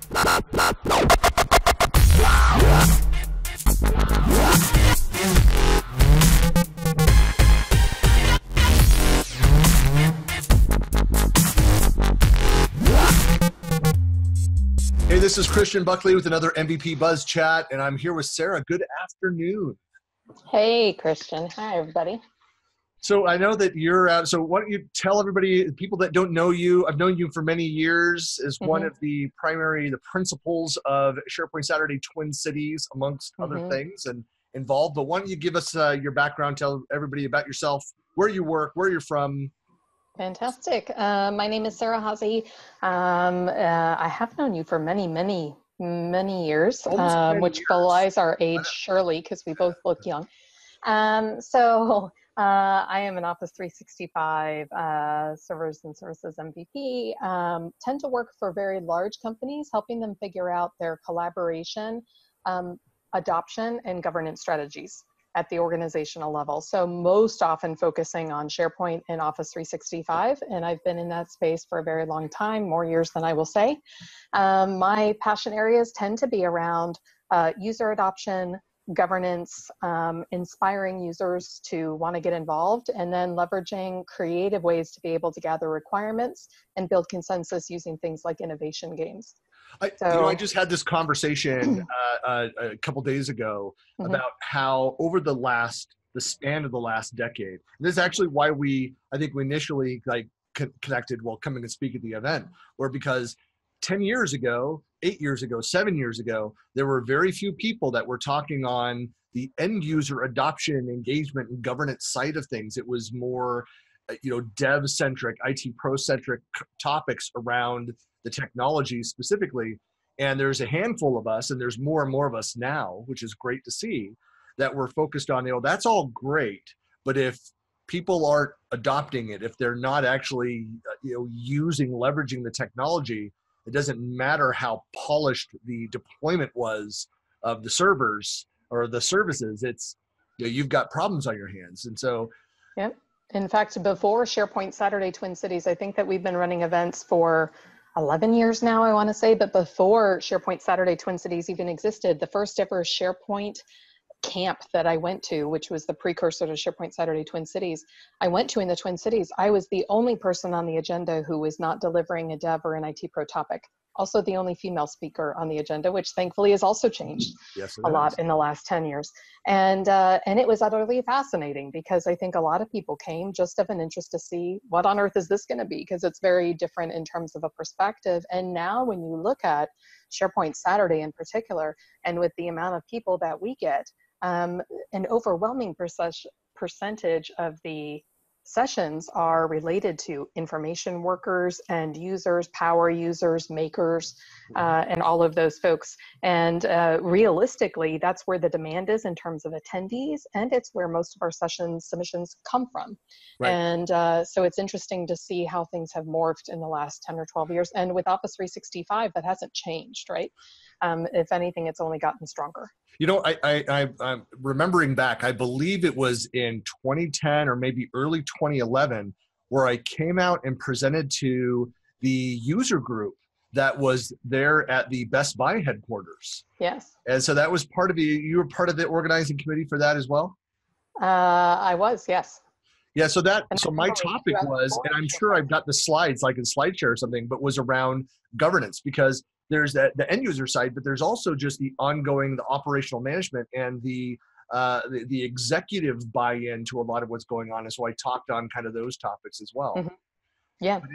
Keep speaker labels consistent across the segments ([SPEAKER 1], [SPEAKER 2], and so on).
[SPEAKER 1] Hey, this is Christian Buckley with another MVP Buzz Chat, and I'm here with Sarah. Good afternoon.
[SPEAKER 2] Hey, Christian. Hi, everybody.
[SPEAKER 1] So I know that you're out. So why don't you tell everybody, people that don't know you, I've known you for many years as one of the principals of SharePoint Saturday Twin Cities, amongst other things and involved. But why don't you give us your background, tell everybody about yourself, where you work, where you're from.
[SPEAKER 2] Fantastic. My name is Sarah Haase. I have known you for many years, which belies our age, surely, because we both look young. I am an Office 365 servers and services MVP. Tend to work for very large companies, helping them figure out their collaboration, adoption, and governance strategies at the organizational level. So most often focusing on SharePoint and Office 365. And I've been in that space for a very long time, more years than I will say. My passion areas tend to be around user adoption, governance, inspiring users to want to get involved, and then leveraging creative ways to be able to gather requirements and build consensus using things like innovation games.
[SPEAKER 1] I just had this conversation a couple days ago about how over the span of the last decade, and this is actually why I think we initially connected while coming to speak at the event, because 10 years ago, 8 years ago, 7 years ago, there were very few people that were talking on the end user adoption, engagement, and governance side of things. It was more, dev-centric, IT pro-centric topics around the technology specifically. And there's a handful of us, and there's more and more of us now, which is great to see, that we're focused on, that's all great. But if people aren't adopting it, if they're not actually, leveraging the technology, it doesn't matter how polished the deployment was of the servers or the services. It's, you've got problems on your hands. And so.
[SPEAKER 2] Yep. In fact, before SharePoint Saturday Twin Cities, I think that we've been running events for 11 years now, I want to say, but before SharePoint Saturday Twin Cities even existed, the first ever SharePoint camp that I went to, which was the precursor to SharePoint Saturday Twin Cities, I went to in the Twin Cities. I was the only person on the agenda who was not delivering a dev or an IT pro topic. Also the only female speaker on the agenda, which thankfully has also changed a lot in the last 10 years. And it was utterly fascinating because I think a lot of people came just of an interest to see what on earth is this going to be, because it's very different in terms of a perspective. And now when you look at SharePoint Saturday in particular, and with the amount of people that we get, an overwhelming percentage of the sessions are related to information workers and users, power users, makers, and all of those folks. And realistically, that's where the demand is in terms of attendees, and it's where most of our submissions come from. Right. And so it's interesting to see how things have morphed in the last 10 or 12 years. And with Office 365, that hasn't changed, right? If anything, it's only gotten stronger.
[SPEAKER 1] I'm remembering back, I believe it was in 2010 or maybe early 2011, where I came out and presented to the user group that was there at the Best Buy headquarters.
[SPEAKER 2] Yes.
[SPEAKER 1] And so that was you were part of the organizing committee for that as well?
[SPEAKER 2] I was, yes.
[SPEAKER 1] Yeah, so my topic was, and I'm sure I've got the slides like in SlideShare or something, but was around governance, because there's the end user side, but there's also just the ongoing, the operational management and the executive buy-in to a lot of what's going on. And so I talked on kind of those topics as well.
[SPEAKER 2] Yeah.
[SPEAKER 1] But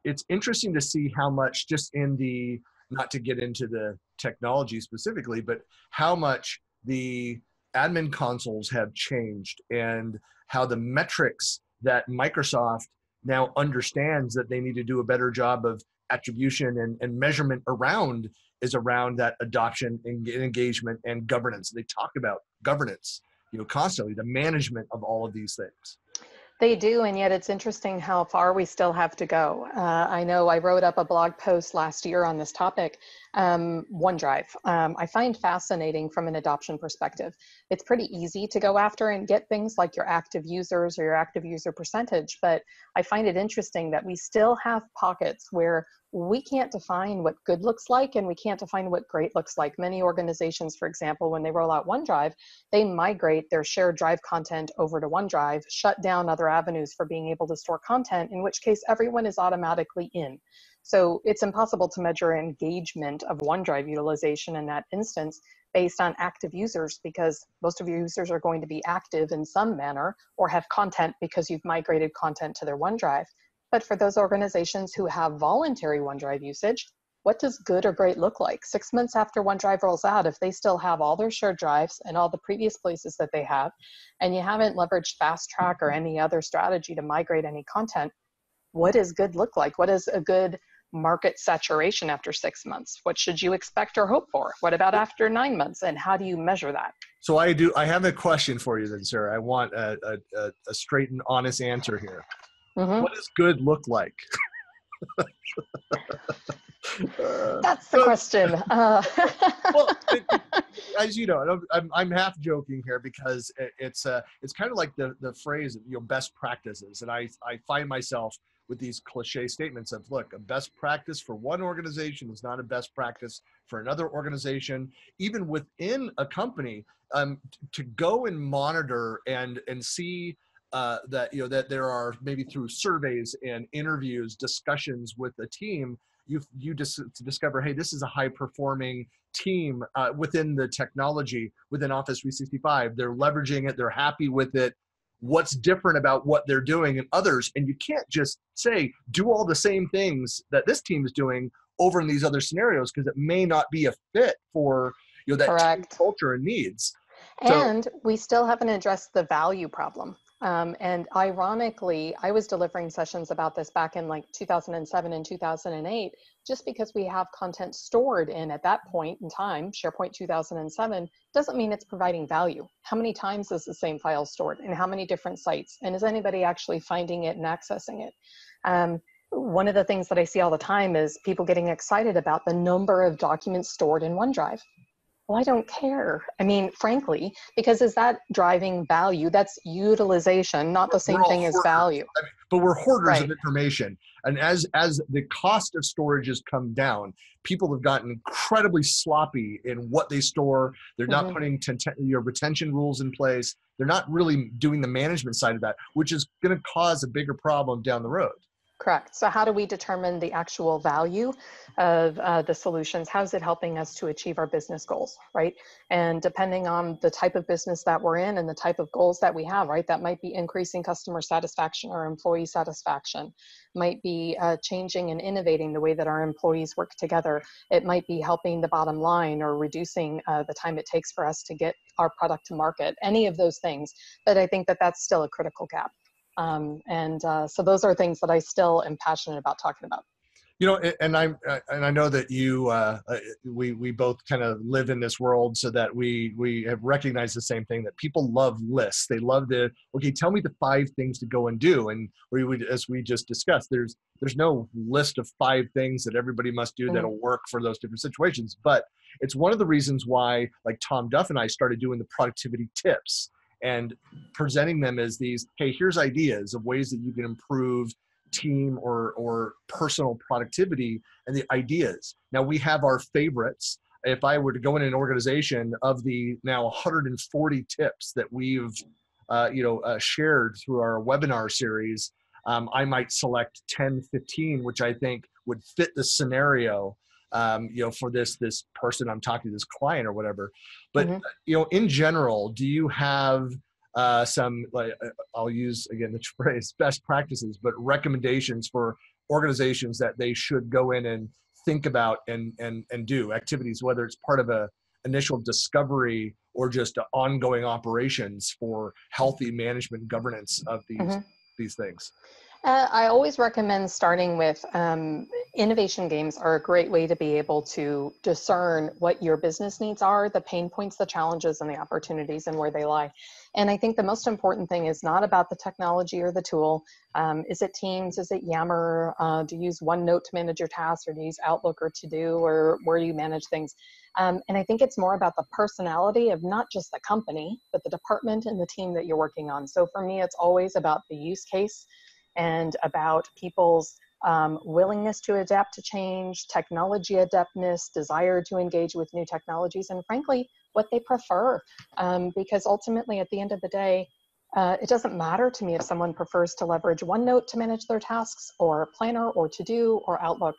[SPEAKER 1] it's interesting to see how much, just in the, not to get into the technology specifically, but how much the admin consoles have changed and how the metrics that Microsoft now understands that they need to do a better job of attribution and measurement around that adoption and engagement and governance. They talk about governance, constantly, the management of all of these things.
[SPEAKER 2] They do, and yet it's interesting how far we still have to go. I know I wrote up a blog post last year on this topic, OneDrive. I find fascinating from an adoption perspective. It's pretty easy to go after and get things like your active users or your active user percentage, but I find it interesting that we still have pockets where we can't define what good looks like, and we can't define what great looks like. Many organizations, for example, when they roll out OneDrive, they migrate their shared drive content over to OneDrive, shut down other avenues for being able to store content, in which case everyone is automatically in. So it's impossible to measure engagement of OneDrive utilization in that instance based on active users, because most of your users are going to be active in some manner or have content because you've migrated content to their OneDrive. But for those organizations who have voluntary OneDrive usage, what does good or great look like? 6 months after OneDrive rolls out, if they still have all their shared drives and all the previous places that they have, and you haven't leveraged Fast Track or any other strategy to migrate any content, what does good look like? What is a good market saturation after 6 months? What should you expect or hope for? What about after 9 months? And how do you measure that?
[SPEAKER 1] So I have a question for you then, Sarah. I want a straight and honest answer here.
[SPEAKER 2] Mm-hmm.
[SPEAKER 1] What does good look like?
[SPEAKER 2] That's the question.
[SPEAKER 1] Well, as you know, I'm half joking here because it's kind of like the phrase, best practices, and I find myself with these cliche statements of, look, a best practice for one organization is not a best practice for another organization, even within a company. To go and monitor and see that there are, maybe through surveys and interviews, discussions with a team, you just discover, hey, this is a high performing team within the technology, within Office 365. They're leveraging it. They're happy with it. What's different about what they're doing and others? And you can't just say, do all the same things that this team is doing over in these other scenarios, because it may not be a fit for that team culture and needs.
[SPEAKER 2] And we still haven't addressed the value problem. And ironically, I was delivering sessions about this back in like 2007 and 2008, just because we have content stored in, at that point in time, SharePoint 2007, doesn't mean it's providing value. How many times is the same file stored, and how many different sites? And is anybody actually finding it and accessing it? One of the things that I see all the time is people getting excited about the number of documents stored in OneDrive. Well, I don't care. I mean, frankly, because is that driving value? That's utilization, not the same thing as value.
[SPEAKER 1] But we're hoarders of information. And as the cost of storage has come down, people have gotten incredibly sloppy in what they store. They're not putting retention rules in place. They're not really doing the management side of that, which is going to cause a bigger problem down the road.
[SPEAKER 2] Correct. So how do we determine the actual value of the solutions? How is it helping us to achieve our business goals, right? And depending on the type of business that we're in and the type of goals that we have, right? That might be increasing customer satisfaction or employee satisfaction, might be changing and innovating the way that our employees work together. It might be helping the bottom line or reducing the time it takes for us to get our product to market, any of those things. But I think that that's still a critical gap. So those are things that I still am passionate about talking about.
[SPEAKER 1] And I know that we both kind of live in this world, so that we have recognized the same thing, that people love lists. They love tell me the 5 things to go and do. And as we just discussed, there's no list of 5 things that everybody must do that'll work for those different situations. But it's one of the reasons why, like, Tom Duff and I started doing the productivity tips and presenting them as these, hey, here's ideas of ways that you can improve team or personal productivity, and the ideas. Now, we have our favorites. If I were to go in an organization, of the now 140 tips that we've shared through our webinar series, I might select 10, 15, which I think would fit the scenario, for this person I'm talking to, this client or whatever. But, in general, do you have some, like, I'll use again the phrase best practices, but recommendations for organizations that they should go in and think about and do activities, whether it's part of a initial discovery or just ongoing operations for healthy management governance of these things?
[SPEAKER 2] I always recommend starting with innovation games are a great way to be able to discern what your business needs are, the pain points, the challenges, and the opportunities, and where they lie. And I think the most important thing is not about the technology or the tool. Is it Teams? Is it Yammer? Do you use OneNote to manage your tasks, or do you use Outlook or To-Do, or where do you manage things? And I think it's more about the personality of not just the company, but the department and the team that you're working on. So for me, it's always about the use case and about people's willingness to adapt to change, technology adeptness, desire to engage with new technologies, and frankly, what they prefer. Because ultimately, at the end of the day, it doesn't matter to me if someone prefers to leverage OneNote to manage their tasks, or Planner, or To-Do, or Outlook,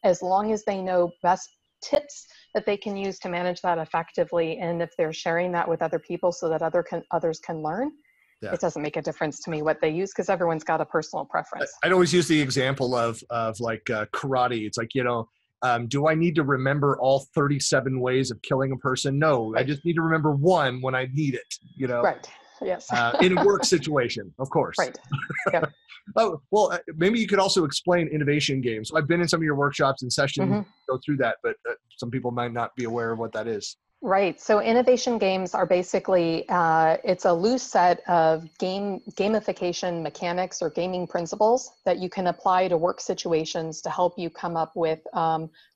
[SPEAKER 2] as long as they know best tips that they can use to manage that effectively. And if they're sharing that with other people so that others can learn,
[SPEAKER 1] Yeah.
[SPEAKER 2] it doesn't make a difference to me what they use, because everyone's got a personal preference.
[SPEAKER 1] I'd always use the example of like karate. It's like, do I need to remember all 37 ways of killing a person? No,
[SPEAKER 2] Right.
[SPEAKER 1] I just need to remember one when I need it,
[SPEAKER 2] Right. Yes.
[SPEAKER 1] in a work situation, of course.
[SPEAKER 2] Right. Yep.
[SPEAKER 1] Oh, well, maybe you could also explain innovation games. So I've been in some of your workshops and sessions, go through that, but some people might not be aware of what that is.
[SPEAKER 2] Right. So innovation games are basically, it's a loose set of gamification mechanics or gaming principles that you can apply to work situations to help you come up with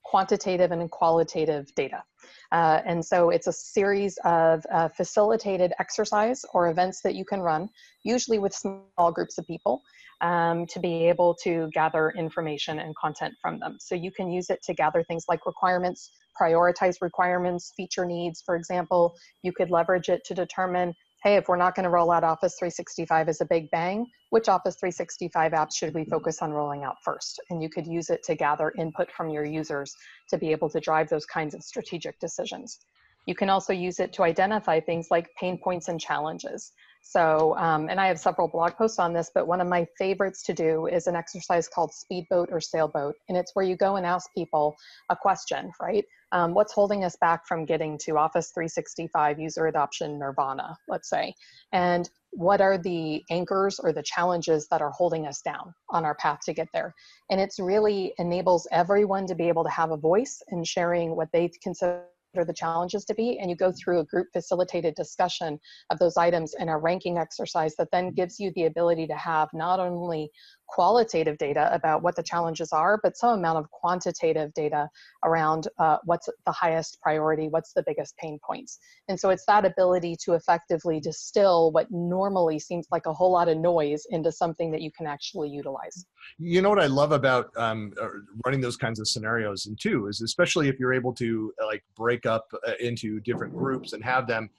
[SPEAKER 2] quantitative and qualitative data. And so it's a series of facilitated exercise or events that you can run, usually with small groups of people, to be able to gather information and content from them. So you can use it to gather things like requirements, prioritize requirements, feature needs, for example. You could leverage it to determine, hey, if we're not going to roll out Office 365 as a big bang, which Office 365 apps should we focus on rolling out first? And you could use it to gather input from your users to be able to drive those kinds of strategic decisions. You can also use it to identify things like pain points and challenges. So, and I have several blog posts on this, but one of my favorites to do is an exercise called Speedboat or Sailboat. And it's where you go and ask people a question, right? What's holding us back from getting to Office 365 user adoption nirvana, let's say? And what are the anchors or the challenges that are holding us down on our path to get there? And it's really enables everyone to be able to have a voice in sharing what they consider the challenges to be, and you go through a group facilitated discussion of those items in a ranking exercise that then gives you the ability to have not only qualitative data about what the challenges are, but some amount of quantitative data around what's the highest priority, what's the biggest pain points. And so it's that ability to effectively distill what normally seems like a whole lot of noise into something that you can actually utilize.
[SPEAKER 1] You know what I love about running those kinds of scenarios, and too, is especially if you're able to like break up into different groups and have them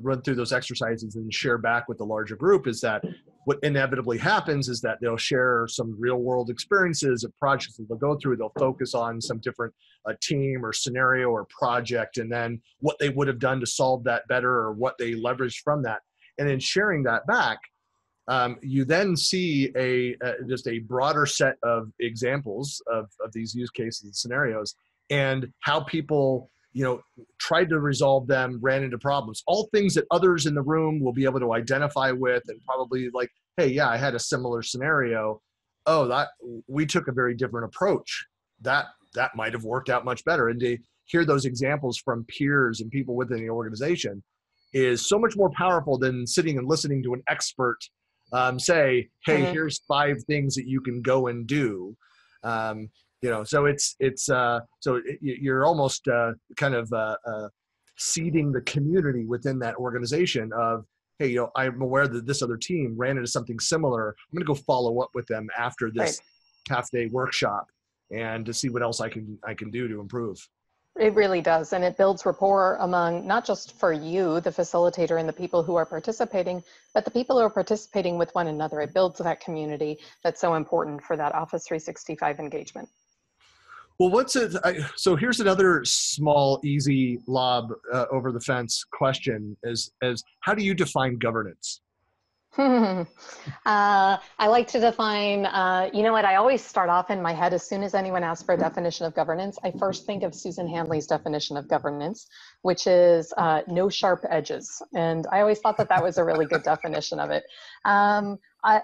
[SPEAKER 1] run through those exercises and share back with the larger group, is that what inevitably happens is that they'll share some real world experiences of projects that they'll go through. They'll focus on some different team or scenario or project, and then what they would have done to solve that better, or what they leveraged from that. And in sharing that back, you then see just a broader set of examples of these use cases and scenarios, and how people tried to resolve them, ran into problems, all things that others in the room will be able to identify with, and probably like, hey, yeah, I had a similar scenario. Oh, that we took a very different approach. That might have worked out much better. And to hear those examples from peers and people within the organization is so much more powerful than sitting and listening to an expert say, hey, here's 5 things that you can go and do. So you're almost kind of seeding the community within that organization of, hey, I'm aware that this other team ran into something similar. I'm going to go follow up with them after this half-day workshop, and to see what else I can do to improve.
[SPEAKER 2] It really does. And it builds rapport among not just for you, the facilitator, and the people who are participating, but the people who are participating with one another. It builds that community that's so important for that Office 365 engagement.
[SPEAKER 1] Well, so here's another small, easy lob over the fence question is how do you define governance?
[SPEAKER 2] I like to define, you know what, I always start off in my head, as soon as anyone asks for a definition of governance, I first think of Susan Handley's definition of governance, which is no sharp edges. And I always thought that was a really good definition of it. I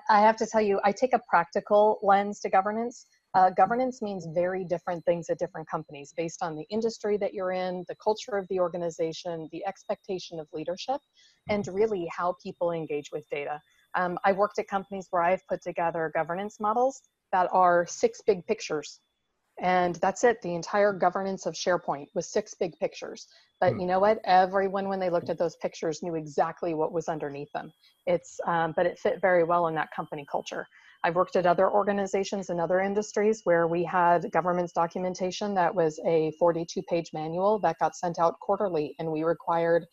[SPEAKER 2] have to tell you, I take a practical lens to governance. Governance means very different things at different companies based on the industry that you're in, the culture of the organization, the expectation of leadership, and really how people engage with data. I've worked at companies where I've put together governance models that are 6 big pictures. And that's it. The entire governance of SharePoint was 6 big pictures. But you know what? Everyone, when they looked at those pictures, knew exactly what was underneath them. But it fit very well in that company culture. I've worked at other organizations in other industries where we had governance documentation that was a 42-page manual that got sent out quarterly, and we required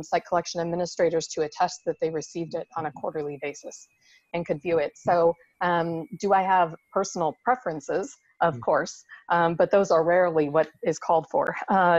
[SPEAKER 2] site collection administrators to attest that they received it on a quarterly basis and could view it. So do I have personal preferences? Of course, but those are rarely what is called for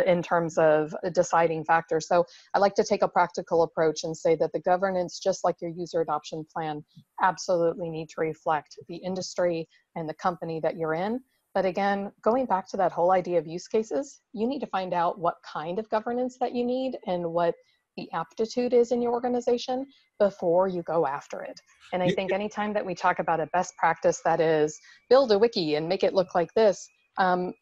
[SPEAKER 2] in terms of deciding factors. So I like to take a practical approach and say that the governance, just like your user adoption plan, absolutely need to reflect the industry and the company that you're in. But again, going back to that whole idea of use cases, you need to find out what kind of governance that you need and what the aptitude is in your organization before you go after it. And I think anytime that we talk about a best practice that is build a wiki and make it look like this,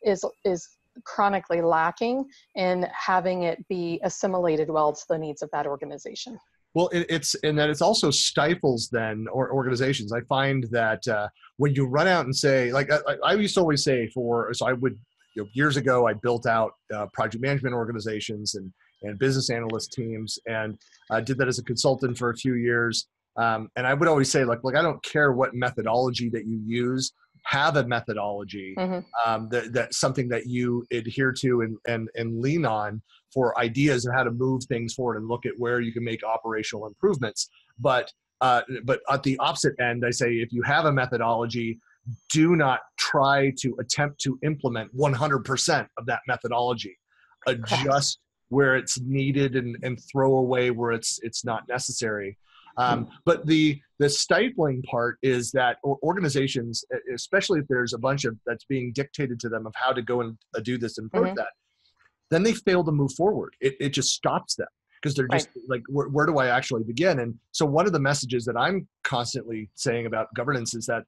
[SPEAKER 2] is chronically lacking in having it be assimilated well to the needs of that organization.
[SPEAKER 1] Well, it's in that it's also stifles then organizations. I find that when you run out and say, like I used to always say so I would, years ago, I built out project management organizations and business analyst teams, and did that as a consultant for a few years. And I would always say, like, I don't care what methodology that you use, have a methodology that's something that you adhere to and lean on for ideas of how to move things forward and look at where you can make operational improvements. But at the opposite end, I say, if you have a methodology, do not try to attempt to implement 100% of that methodology. Adjust where it's needed and throw away where it's not necessary. But the stifling part is that organizations, especially if there's a bunch of that's being dictated to them of how to go and do this and approach that, then they fail to move forward. It just stops them because they're just like, where do I actually begin? And so one of the messages that I'm constantly saying about governance is that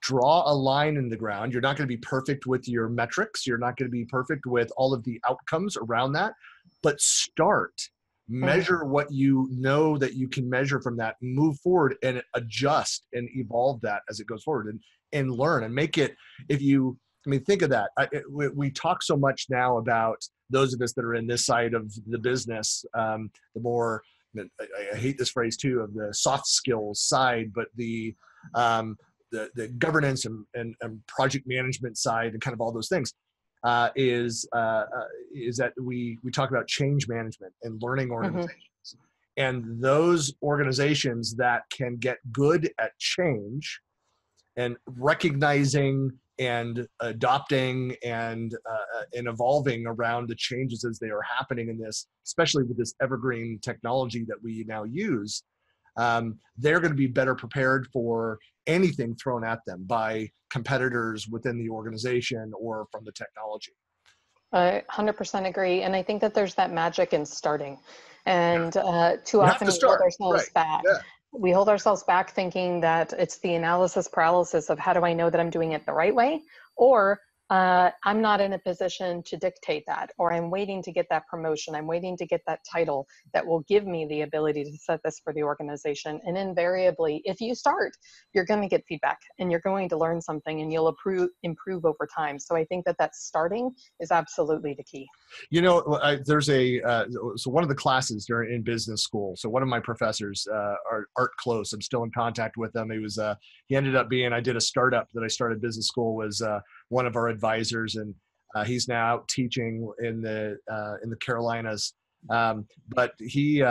[SPEAKER 1] draw a line in the ground. You're not going to be perfect with your metrics. You're not going to be perfect with all of the outcomes around that, but measure what you know that you can measure from that, move forward and adjust and evolve that as it goes forward and learn and make it, think of that. We talk so much now about those of us that are in this side of the business, the more, I hate this phrase too, of the soft skills side, but the governance and project management side and kind of all those things is that we talk about change management and learning organizations. And those organizations that can get good at change and recognizing and adopting and evolving around the changes as they are happening in this, especially with this evergreen technology that we now use, they're going to be better prepared for anything thrown at them by competitors within the organization or from the technology.
[SPEAKER 2] I 100% agree. And I think that there's that magic in starting. And too often we hold ourselves back. Yeah. We hold ourselves back thinking that it's the analysis paralysis of how do I know that I'm doing it the right way? Or I'm not in a position to dictate that, or I'm waiting to get that promotion. I'm waiting to get that title that will give me the ability to set this for the organization. And invariably, if you start, you're going to get feedback and you're going to learn something and you'll improve over time. So I think that starting is absolutely the key.
[SPEAKER 1] There's so one of the classes in business school. So one of my professors, Art Close, I'm still in contact with him. He ended up being, I did a startup that I started business school, was one of our advisors, and he's now out teaching in the Carolinas. But he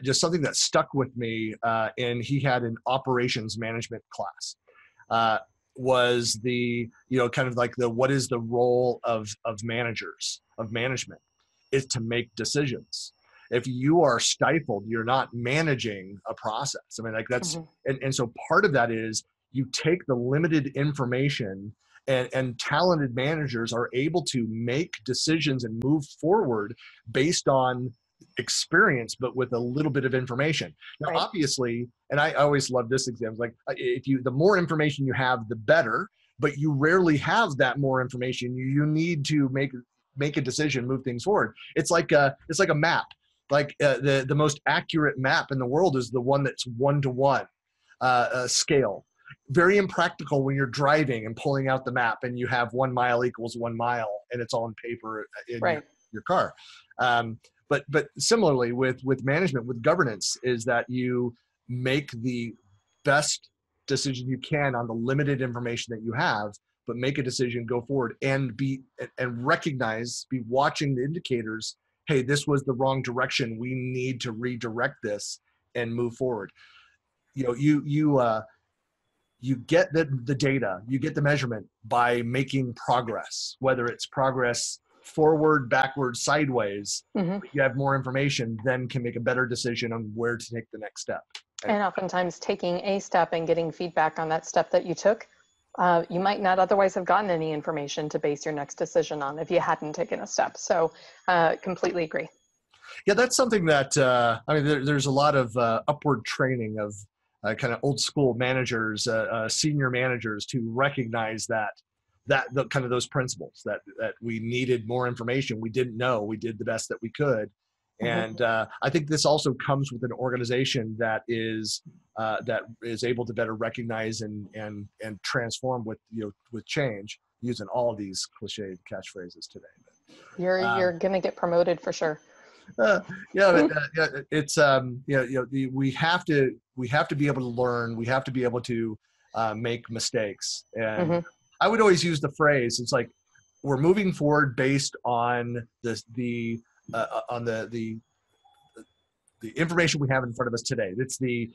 [SPEAKER 1] just something that stuck with me, and he had an operations management class. Was the kind of like what is the role of managers, of management, is to make decisions. If you are stifled, you're not managing a process. I mean, like that's and so part of that is you take the limited information, and talented managers are able to make decisions and move forward based on experience, but with a little bit of information. Now, obviously, and I always love this example, like the more information you have, the better, but you rarely have that more information. You need to make a decision, move things forward. It's like a map. Like the most accurate map in the world is the one that's 1-to-1 scale. Very impractical when you're driving and pulling out the map and you have 1 mile equals 1 mile and it's all on paper in your car. But similarly with management, with governance, is that you make the best decision you can on the limited information that you have, but make a decision, go forward, and be watching the indicators. Hey, this was the wrong direction. We need to redirect this and move forward. You get the data, you get the measurement by making progress, whether it's progress forward, backward, sideways. You have more information, then can make a better decision on where to take the next step.
[SPEAKER 2] And oftentimes taking a step and getting feedback on that step that you took, you might not otherwise have gotten any information to base your next decision on if you hadn't taken a step. So completely agree.
[SPEAKER 1] Yeah, that's something that, there's a lot of upward training of kind of old school managers, senior managers, to recognize that the kind of those principles that we needed more information. We didn't know. We did the best that we could. And I think this also comes with an organization that is able to better recognize and transform with change, using all of these cliched catchphrases today.
[SPEAKER 2] You're gonna get promoted for sure.
[SPEAKER 1] It's we have to be able to learn. We have to be able to make mistakes. And I would always use the phrase, it's like, we're moving forward based on the information we have in front of us today. It's the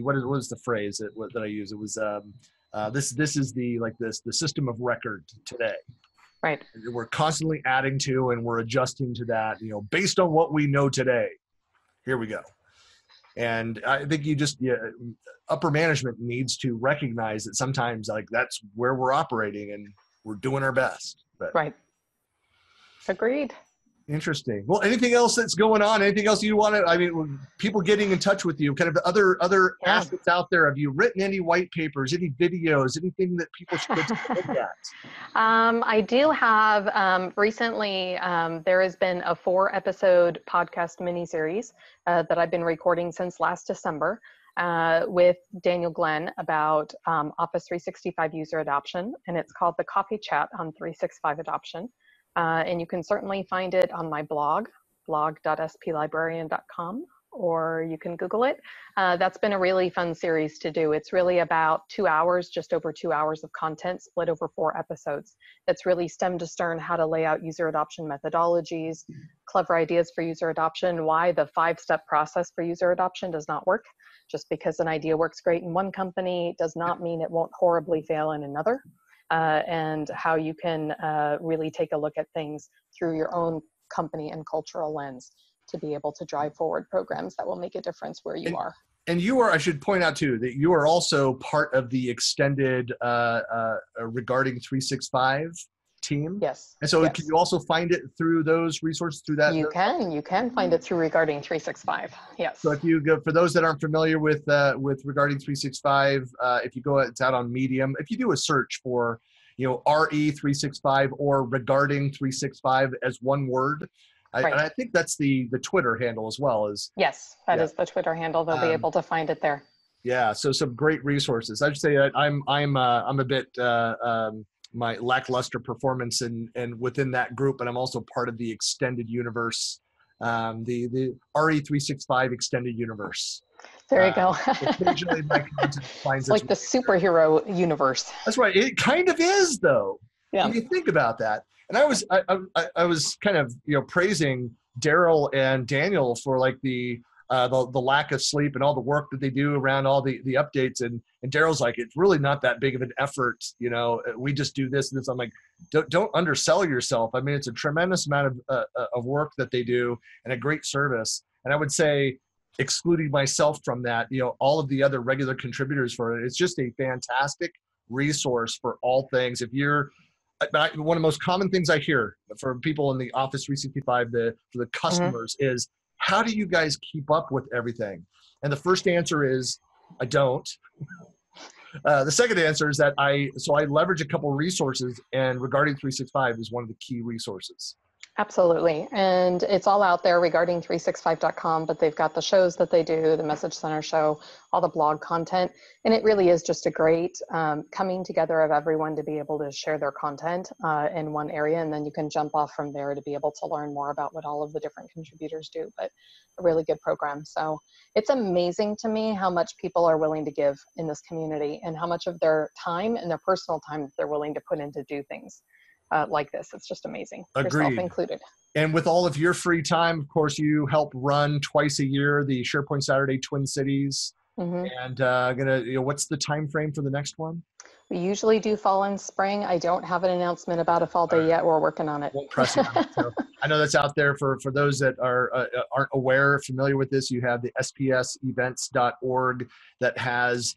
[SPEAKER 1] what is the phrase that I use? It was this is the system of record today.
[SPEAKER 2] Right.
[SPEAKER 1] We're constantly adding to and we're adjusting to that, based on what we know today. Here we go. And I think upper management needs to recognize that sometimes that's where we're operating and we're doing our best. But
[SPEAKER 2] right. Agreed.
[SPEAKER 1] Interesting. Well, anything else that's going on? Anything else you want to, people getting in touch with you, kind of other assets out there? Have you written any white papers, any videos, anything that people should look at?
[SPEAKER 2] I do have, recently, there has been a 4-episode podcast miniseries that I've been recording since last December with Daniel Glenn about Office 365 user adoption, and it's called The Coffee Chat on 365 Adoption. And you can certainly find it on my blog, blog.splibrarian.com, or you can Google it. That's been a really fun series to do. It's really about 2 hours, just over 2 hours of content split over 4 episodes. It's really stem to stern how to lay out user adoption methodologies, clever ideas for user adoption, why the 5-step process for user adoption does not work. Just because an idea works great in one company does not mean it won't horribly fail in another. And how you can really take a look at things through your own company and cultural lens to be able to drive forward programs that will make a difference where you are.
[SPEAKER 1] And you are, I should point out too, that you are also part of the extended Regarding 365 team.
[SPEAKER 2] Yes.
[SPEAKER 1] And so
[SPEAKER 2] yes.
[SPEAKER 1] Can you also find it through those resources, through that?
[SPEAKER 2] You can find it through Regarding 365. Yes.
[SPEAKER 1] So if you go, for those that aren't familiar with Regarding 365, if you go, it's out on Medium. If you do a search for, RE365 or Regarding 365 as one word,
[SPEAKER 2] right.
[SPEAKER 1] And I think that's the Twitter handle as well.
[SPEAKER 2] Yes, that is the Twitter handle. They'll be able to find it there.
[SPEAKER 1] Yeah. So some great resources. I'd say that I'm a bit my lackluster performance and within that group, and I'm also part of the extended universe, the RE365 extended universe.
[SPEAKER 2] There you go.
[SPEAKER 1] Occasionally my content finds
[SPEAKER 2] it's like the superhero universe.
[SPEAKER 1] That's right. It kind of is, though.
[SPEAKER 2] Yeah.
[SPEAKER 1] When you think about that. And I was kind of praising Daryl and Daniel for the lack of sleep and all the work that they do around all the updates. And Daryl's like, it's really not that big of an effort. We just do this and this. I'm like, don't undersell yourself. I mean, it's a tremendous amount of work that they do and a great service. And I would say, excluding myself from that, all of the other regular contributors for it, it's just a fantastic resource for all things. If you're, one of the most common things I hear from people in the Office 365, for the customers is, how do you guys keep up with everything? And the first answer is, I don't. The second answer is that I leverage a couple resources, and Regarding 365 is one of the key resources.
[SPEAKER 2] Absolutely. And it's all out there regarding 365.com, but they've got the shows that they do, the Message Center show, all the blog content. And it really is just a great coming together of everyone to be able to share their content in one area. And then you can jump off from there to be able to learn more about what all of the different contributors do. But a really good program. So it's amazing to me how much people are willing to give in this community and how much of their time and their personal time they're willing to put in to do things. Like this. It's just amazing.
[SPEAKER 1] Agreed.
[SPEAKER 2] Yourself included.
[SPEAKER 1] And with all of your free time, of course, you help run twice a year the SharePoint Saturday Twin Cities. And what's the time frame for the next one?
[SPEAKER 2] We usually do fall and spring. I don't have an announcement about a fall day yet. We're working on it.
[SPEAKER 1] Won't press you on it. So I know that's out there for those that aren't aware, familiar with this. You have the spsevents.org that has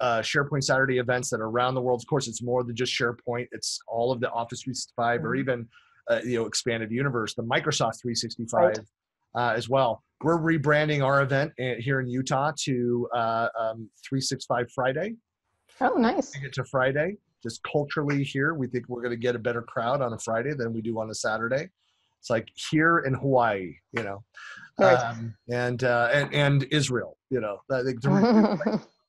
[SPEAKER 1] SharePoint Saturday events that are around the world. Of course, it's more than just SharePoint. It's all of the Office 365 or even expanded universe, the Microsoft 365 as well. We're rebranding our event here in Utah to 365 Friday.
[SPEAKER 2] Oh, nice.
[SPEAKER 1] Take it to Friday. Just culturally here, we think we're going to get a better crowd on a Friday than we do on a Saturday. It's like here in Hawaii,
[SPEAKER 2] Right.
[SPEAKER 1] and Israel, I think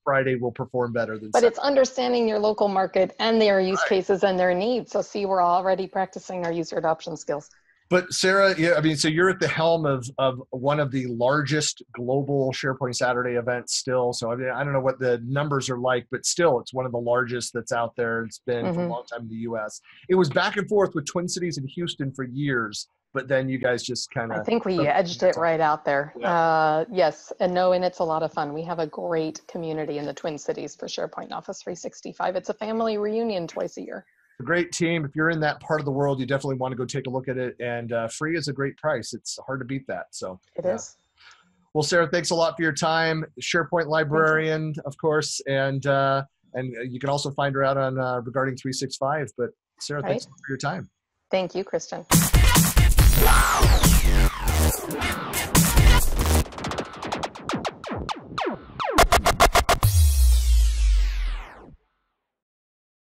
[SPEAKER 1] Friday will perform better than
[SPEAKER 2] But
[SPEAKER 1] Saturday.
[SPEAKER 2] it's understanding your local market and their use cases and their needs. So see, we're already practicing our user adoption skills.
[SPEAKER 1] But Sarah, so you're at the helm of one of the largest global SharePoint Saturday events still. So I don't know what the numbers are like, but still it's one of the largest that's out there. It's been for a long time in the US. It was back and forth with Twin Cities and Houston for years, but then you guys just kind of...
[SPEAKER 2] I think we edged it right out there.
[SPEAKER 1] Yeah.
[SPEAKER 2] Yes, and it's a lot of fun. We have a great community in the Twin Cities for SharePoint and Office 365. It's a family reunion twice a year.
[SPEAKER 1] A great team. If you're in that part of the world, you definitely want to go take a look at it. And free is a great price. It's hard to beat that. So
[SPEAKER 2] it is.
[SPEAKER 1] Well, Sarah, thanks a lot for your time. SharePoint librarian, of course, and you can also find her out on regarding 365. But Sarah, thanks for your time.
[SPEAKER 2] Thank you, Christian.